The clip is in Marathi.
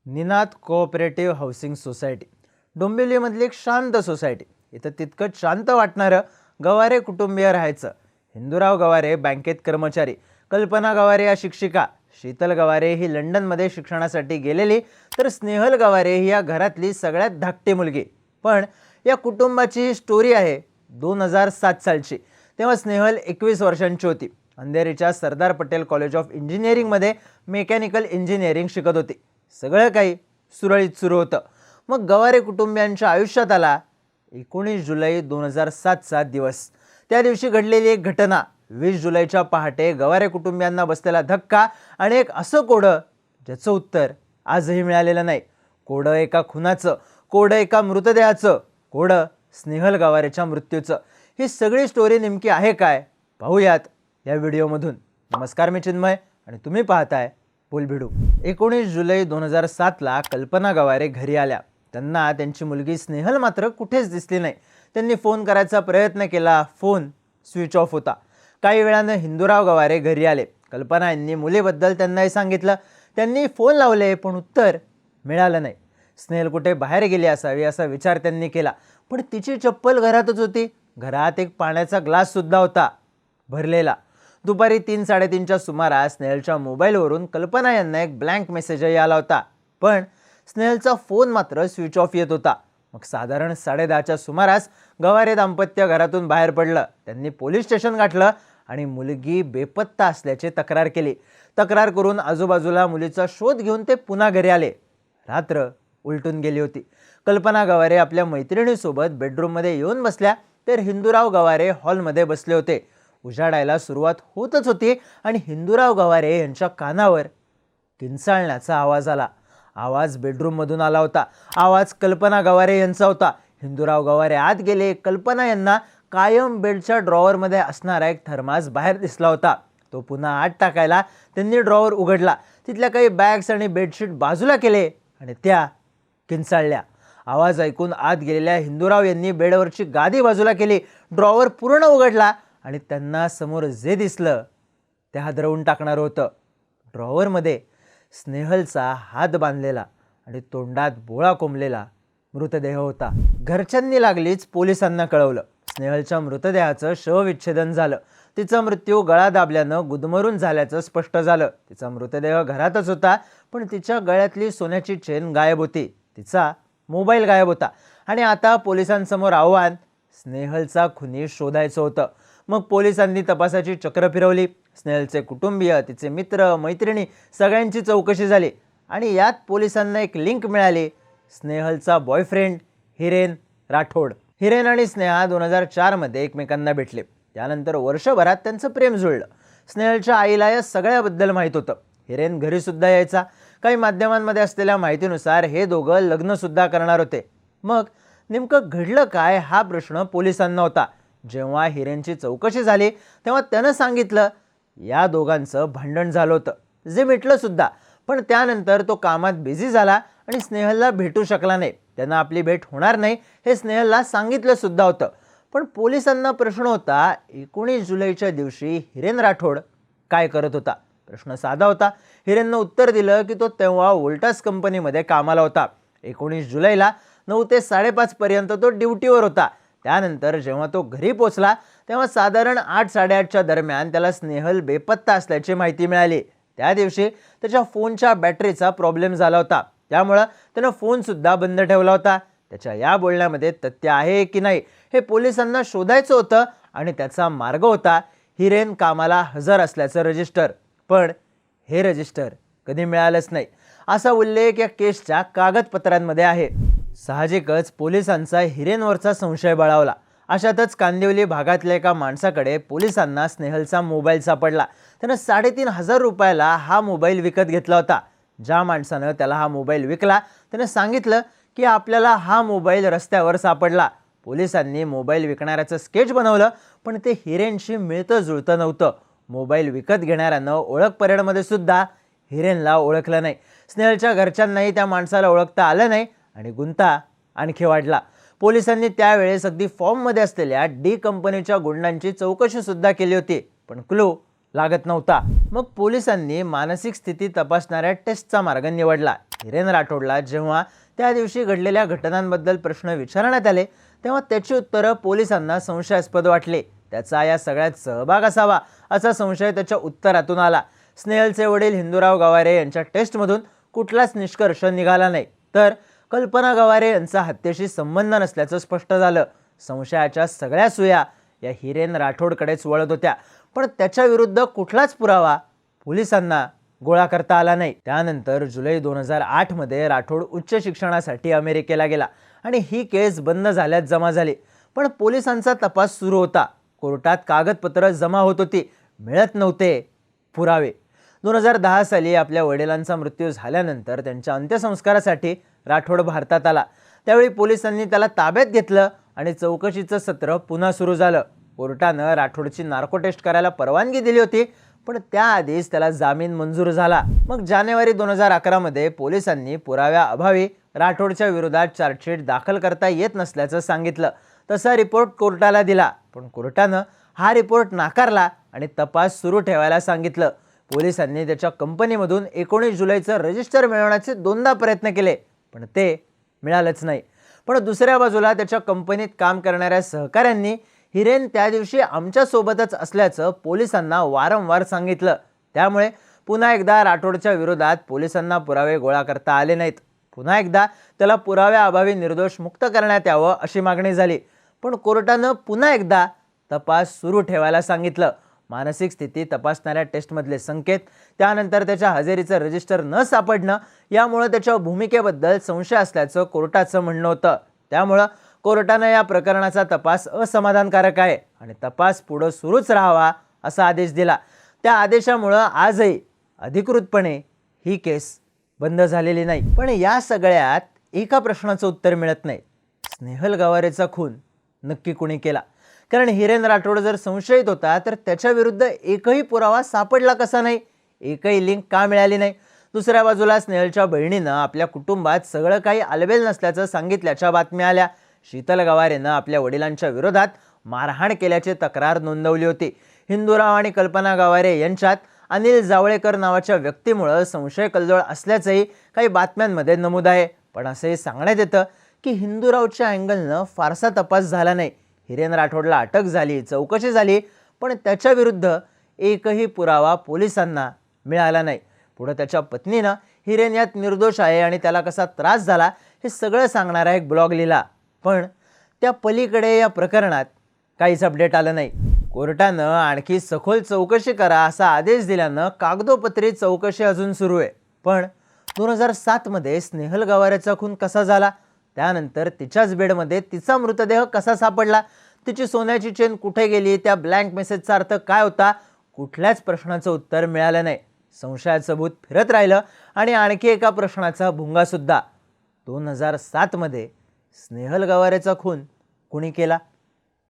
निनाद कोऑपरेटिव्ह हाऊसिंग सोसायटी डोंबिवलीमधली एक शांत सोसायटी. इथं तितकंच शांत वाटणारं गवारे कुटुंबीय राहायचं. हिंदूराव गवारे बँकेत कर्मचारी, कल्पना गवारे या शिक्षिका, शीतल गवारे ही लंडनमध्ये शिक्षणासाठी गेलेली, तर स्नेहल गवारे ही या घरातली सगळ्यात धाकटी मुलगी. पण या कुटुंबाची ही स्टोरी आहे 2007 सालची. तेव्हा स्नेहल 21 वर्षांची होती. अंधेरीच्या सरदार पटेल कॉलेज ऑफ इंजिनिअरिंगमध्ये मेकॅनिकल इंजिनिअरिंग शिकत होती. सगळं काही सुरळीत सुरू होतं. मग गवारे कुटुंबियांच्या आयुष्यात आला 19 जुलै 2007चा दिवस. त्या दिवशी घडलेली एक घटना, 20 जुलैच्या पहाटे गवारे कुटुंबियांना बसलेला धक्का आणि एक असं कोडं ज्याचं उत्तर आजही मिळालेलं नाही. कोडं एका खुनाचं, कोडं एका मृतदेहाचं, कोडं स्नेहल गवारेच्या मृत्यूचं. ही सगळी स्टोरी नेमकी आहे काय, पाहूयात या व्हिडिओमधून. नमस्कार, मी चिन्मय आणि तुम्ही पाहताय बोलभिडू. 19 जुलै 2007ला कल्पना गवारे घरी आल्या. त्यांना त्यांची मुलगी स्नेहल मात्र कुठेच दिसली नाही. त्यांनी फोन करायचा प्रयत्न केला, फोन स्विच ऑफ होता. काही वेळानं हिंदूराव गवारे घरी आले. कल्पना यांनी मुलीबद्दल त्यांनाही सांगितलं. त्यांनी फोन लावले पण उत्तर मिळालं नाही. स्नेहल कुठे बाहेर गेली असावी असा विचार त्यांनी केला, पण तिची चप्पल घरातच होती. घरात एक पाण्याचा ग्लास सुद्धा होता, भरलेला. दुपारी 3-3:30च्या सुमारास स्नेहलच्या मोबाईलवरून कल्पना यांना एक ब्लँक मेसेजही आला होता, पण स्नेहलचा फोन मात्र स्विच ऑफ येत होता. मग साधारण 10:30च्या सुमारास गवारे दाम्पत्य घरातून बाहेर पडलं. त्यांनी पोलीस स्टेशन गाठलं आणि मुलगी बेपत्ता असल्याची तक्रार केली. तक्रार करून आजूबाजूला मुलीचा शोध घेऊन ते पुन्हा घरी आले. रात्र उलटून गेली होती. कल्पना गवारे आपल्या मैत्रिणीसोबत बेडरूममध्ये येऊन बसल्या, तर हिंदूराव गवारे हॉलमध्ये बसले होते. उजाडायला सुरुवात होतच होती आणि हिंदूराव गवारे यांच्या कानावर किंचाळण्याचा आवाज आला. आवाज बेडरूममधून आला होता. आवाज कल्पना गवारे यांचा होता. हिंदूराव गवारे आत गेले. कल्पना यांना कायम बेडच्या ड्रॉवरमध्ये असणारा एक थर्मास बाहेर दिसला होता. तो पुन्हा आत टाकायला त्यांनी ड्रॉवर उघडला. तिथल्या काही बॅग्स आणि बेडशीट बाजूला केले आणि त्या किंचाळल्या. आवाज ऐकून आत गेलेल्या हिंदूराव यांनी बेडवरची गादी बाजूला केली, ड्रॉवर पूर्ण उघडला आणि त्यांना समोर जे दिसलं ते हादरवून टाकणारं होतं. ड्रॉवरमध्ये स्नेहलचा हात बांधलेला आणि तोंडात बोळा कोंबलेला मृतदेह होता. घरच्यांनी लागलीच पोलिसांना कळवलं. स्नेहलच्या मृतदेहाचं शवविच्छेदन झालं. तिचा मृत्यू गळा दाबल्यानं गुदमरून झाल्याचं स्पष्ट झालं. तिचा मृतदेह घरातच होता, पण तिच्या गळ्यातली सोन्याची चेन गायब होती. तिचा मोबाईल गायब होता. आणि आता पोलिसांसमोर आव्हान, स्नेहलचा खुनी शोधायचं होतं. मग पोलिसांनी तपासाची चक्र फिरवली. स्नेहलचे कुटुंबीय, तिचे मित्र मैत्रिणी सगळ्यांची चौकशी झाली आणि यात पोलिसांना एक लिंक मिळाली. स्नेहलचा बॉयफ्रेंड हिरेन राठोड. हिरेन आणि स्नेहा 2004 मध्ये एकमेकांना भेटले. त्यानंतर वर्षभरात त्यांचं प्रेम जुळलं. स्नेहलच्या आईला या सगळ्याबद्दल माहीत होतं. हिरेन घरी सुद्धा यायचा. काही माध्यमांमध्ये असलेल्या माहितीनुसार हे दोघं लग्न सुद्धा करणार होते. मग नेमकं घडलं काय हा प्रश्न पोलिसांना होता. जेव्हा हिरेनची चौकशी झाली तेव्हा त्यानं सांगितलं या दोघांचं भांडण झालं होतं, जे मिटलं सुद्धा. पण त्यानंतर तो कामात बिझी झाला आणि स्नेहलला भेटू शकला नाही. त्यानं आपली भेट होणार नाही हे स्नेहलला सांगितलं सुद्धा होतं. पण पोलिसांना प्रश्न होता, 19 जुलैच्या दिवशी हिरेन राठोड काय करत होता. प्रश्न साधा होता. हिरेननं उत्तर दिलं की तो तेव्हा वोल्टास कंपनीमध्ये कामाला होता. 19 जुलैला 9 ते 5:30 पर्यंत तो ड्युटीवर होता. त्यानंतर जेव्हा तो घरी पोचला तेव्हा साधारण 8-8:30च्या दरम्यान त्याला स्नेहल बेपत्ता असल्याची माहिती मिळाली. त्या दिवशी त्याच्या फोनच्या बॅटरीचा प्रॉब्लेम झाला होता, त्यामुळं त्यानं फोनसुद्धा बंद ठेवला होता. त्याच्या या बोलण्यामध्ये तथ्य आहे की नाही हे पोलिसांना शोधायचं होतं आणि त्याचा मार्ग होता हिरेन कामाला हजर असल्याचं रजिस्टर. पण हे रजिस्टर कधी मिळालंच नाही असा उल्लेख या केसच्या कागदपत्रांमध्ये आहे. साहजिकच पोलिसांचा हिरेनवरचा संशय बळावला. अशातच कांदिवली भागातल्या एका माणसाकडे पोलिसांना स्नेहलचा मोबाईल सापडला. त्यानं 3,500 रुपयाला हा मोबाईल विकत घेतला होता. ज्या माणसानं त्याला हा मोबाईल विकला त्यानं सांगितलं की आपल्याला हा मोबाईल रस्त्यावर सापडला. पोलिसांनी मोबाईल विकणाऱ्याचं स्केच बनवलं, पण ते हिरेनशी मिळतं जुळतं नव्हतं. मोबाईल विकत घेणाऱ्यानं ओळख परेडमध्ये सुद्धा हिरेनला ओळखलं नाही. स्नेहलच्या घरच्यांनाही त्या माणसाला ओळखता आलं नाही आणि गुंता आणखी वाढला. पोलिसांनी त्यावेळेस अगदी फॉर्ममध्ये असलेल्या डी कंपनीच्या गुंडांची चौकशी सुद्धा केली होती, पण क्लू लागत नव्हता. मग पोलिसांनी मानसिक स्थिती तपासणाऱ्या टेस्टचा मार्ग निवडला. हिरेन राठोडला जेव्हा त्या दिवशी घडलेल्या घटनांबद्दल प्रश्न विचारण्यात आले तेव्हा त्याची उत्तरं पोलिसांना संशयास्पद वाटले. त्याचा या सगळ्यात सहभाग असावा असा संशय त्याच्या उत्तरातून आला. स्नेहलचे वडील हिंदूराव गवारे यांच्या टेस्टमधून कुठलाच निष्कर्ष निघाला नाही, तर कल्पना गवारे यांचा हत्येशी संबंध नसल्याचं स्पष्ट झालं. संशयाच्या सगळ्या सुया या हिरेन राठोडकडेच वळत होत्या, पण त्याच्या विरुद्ध कुठलाच पुरावा पोलिसांना गोळा करता आला नाही. त्यानंतर जुलै 2008 मध्ये राठोड उच्च शिक्षणासाठी अमेरिकेला गेला आणि ही केस बंद झाल्यात जमा झाली. पण पोलिसांचा तपास सुरू होता. कोर्टात कागदपत्र जमा होत होती, मिळत नव्हते पुरावे. 2010 साली आपल्या वडिलांचा मृत्यू झाल्यानंतर त्यांच्या अंत्यसंस्कारासाठी राठोड भारतात आला. त्यावेळी पोलिसांनी त्याला ताब्यात घेतलं आणि चौकशीचं सत्र पुन्हा सुरू झालं. कोर्टानं राठोडची नार्को टेस्ट करायला परवानगी दिली होती, पण त्याआधीच त्याला जामीन मंजूर झाला. मग जानेवारी 2011 मध्ये पोलिसांनी पुराव्याअभावी राठोडच्या विरोधात चार्जशीट दाखल करता येत नसल्याचं सांगितलं. तसा रिपोर्ट कोर्टाला दिला, पण कोर्टानं हा रिपोर्ट नाकारला आणि तपास सुरू ठेवायला सांगितलं. पोलिसांनी त्याच्या कंपनीमधून 19 जुलैचं रजिस्टर मिळवण्याचे 2दा प्रयत्न केले, पण ते मिळालंच नाही. पण दुसऱ्या बाजूला त्याच्या कंपनीत काम करणाऱ्या सहकाऱ्यांनी हिरेन त्या दिवशी आमच्या सोबतच असल्याचं पोलिसांना वारंवार सांगितलं. त्यामुळे पुन्हा एकदा राठोडच्या विरोधात पोलिसांना पुरावे गोळा करता आले नाहीत. पुन्हा एकदा त्याला पुराव्याअभावी निर्दोष मुक्त करण्यात यावं अशी मागणी झाली, पण कोर्टानं पुन्हा एकदा तपास सुरू ठेवायला सांगितलं. मानसिक स्थिती तपासणाऱ्या टेस्टमधले संकेत, त्यानंतर त्याच्या हजेरीचं रजिस्टर न सापडणं यामुळे त्याच्या भूमिकेबद्दल संशय असल्याचं कोर्टाचं म्हणणं होतं. त्यामुळं कोर्टानं या प्रकरणाचा तपास असमाधानकारक आहे आणि तपास पुढे सुरूच राहावा असा आदेश दिला. त्या आदेशामुळं आजही अधिकृतपणे ही केस बंद झालेली नाही. पण या सगळ्यात एका प्रश्नाचं उत्तर मिळत नाही. स्नेहल गवारेचा खून नक्की कुणी केला? कारण हिरेन राठोड जर संशयित होता तर त्याच्या विरुद्ध एकही पुरावा सापडला कसा नाही? एकही लिंक का मिळाली नाही? दुसऱ्या बाजूला स्नेहलच्या बहिणीनं आपल्या कुटुंबात सगळं काही आलबेल नसल्याचं सांगितल्याच्या बातम्या आल्या. शीतल गवारेनं आपल्या वडिलांच्या विरोधात मारहाण केल्याची तक्रार नोंदवली होती. हिंदूराव आणि कल्पना गवारे यांच्यात अनिल जावळेकर नावाच्या व्यक्तीमुळे संशय कल्लोळ असल्याचंही काही बातम्यांमध्ये नमूद आहे. पण असंही सांगण्यात येतं की हिंदूरावच्या अँगलनं फारसा तपास झाला नाही. हिरेन राठोडला अटक झाली, चौकशी झाली, पण त्याच्या विरुद्ध एकही पुरावा पोलिसांना मिळाला नाही. पुढे त्याच्या पत्नीनं हिरेन यात निर्दोष आहे आणि त्याला कसा त्रास झाला हे सगळं सांगणारा एक ब्लॉग लिहिला. पण त्या पलीकडे या प्रकरणात काहीच अपडेट आलं नाही. कोर्टानं आणखी सखोल चौकशी करा असा आदेश दिल्यानं कागदोपत्री चौकशी अजून सुरू आहे. पण 2007 मध्ये स्नेहल गवारेचा खून कसा झाला? त्यानंतर तिच्याच बेडमध्ये तिचा मृतदेह कसा सापडला? तिची सोन्याची चेन कुठे गेली? त्या ब्लँक मेसेजचा अर्थ काय होता? कुठल्याच प्रश्नाचं उत्तर मिळालं नाही. संशयाचं भूत फिरत राहिलं आणि आणखी एका प्रश्नाचा भुंगा सुद्धा. 2007 मध्ये स्नेहल गवारेचा खून कुणी केला?